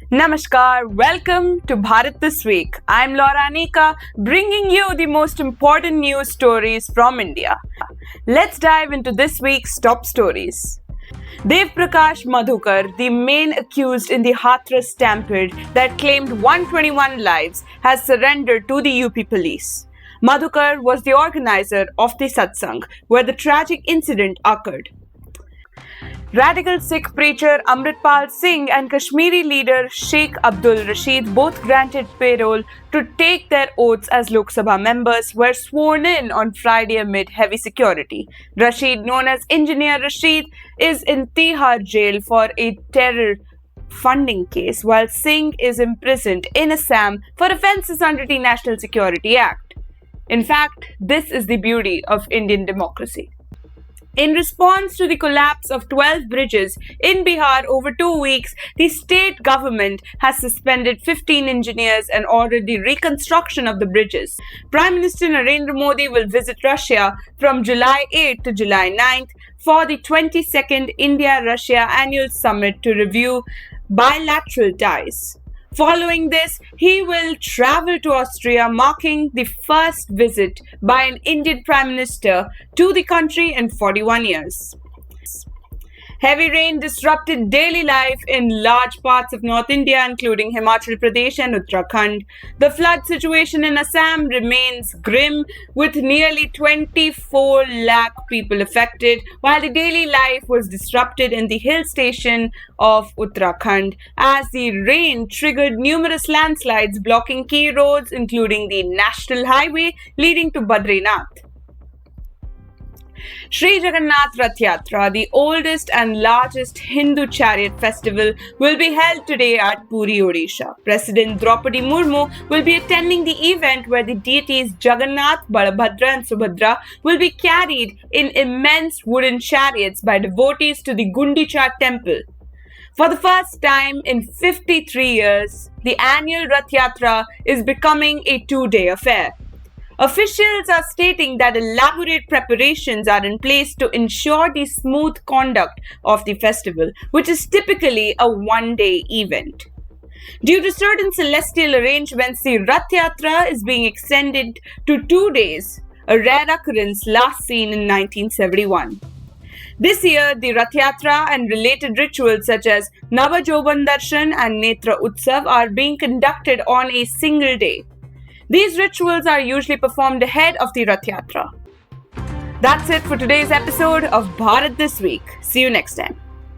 Namaskar, welcome to Bharat This Week. I'm Laura Anika, bringing you the most important news stories from India. Let's dive into this week's top stories. Dev Prakash Madhukar, the main accused in the Hathras stampede that claimed 121 lives, has surrendered to the UP police. Madhukar was the organizer of the satsang, where the tragic incident occurred. Radical Sikh preacher Amritpal Singh and Kashmiri leader Sheikh Abdul Rashid, both granted parole to take their oaths as Lok Sabha members, were sworn in on Friday amid heavy security. Rashid, known as Engineer Rashid, is in Tihar jail for a terror funding case, while Singh is imprisoned in Assam for offences under the National Security Act. In fact, this is the beauty of Indian democracy. In response to the collapse of 12 bridges in Bihar over 2 weeks, the state government has suspended 15 engineers and ordered the reconstruction of the bridges. Prime Minister Narendra Modi will visit Russia from July 8 to July 9 for the 22nd India-Russia Annual Summit to review bilateral ties. Following this, he will travel to Austria, marking the first visit by an Indian Prime Minister to the country in 41 years. Heavy rain disrupted daily life in large parts of North India, including Himachal Pradesh and Uttarakhand. The flood situation in Assam remains grim, with nearly 24 lakh people affected, while the daily life was disrupted in the hill station of Uttarakhand as the rain triggered numerous landslides, blocking key roads, including the National Highway leading to Badrinath. Sri Jagannath Rath Yatra, the oldest and largest Hindu chariot festival, will be held today at Puri, Odisha. President Draupadi Murmu will be attending the event, where the deities Jagannath, Balabhadra and Subhadra will be carried in immense wooden chariots by devotees to the Gundicha temple. For the first time in 53 years, the annual Rath Yatra is becoming a 2-day affair. Officials are stating that elaborate preparations are in place to ensure the smooth conduct of the festival, which is typically a 1-day event. Due to certain celestial arrangements, the Rath Yatra is being extended to 2 days, a rare occurrence last seen in 1971. This year, the Rath Yatra and related rituals such as Navajoban Darshan and Netra Utsav are being conducted on a single day. These rituals are usually performed ahead of the Rath Yatra. That's it for today's episode of Bharat This Week. See you next time.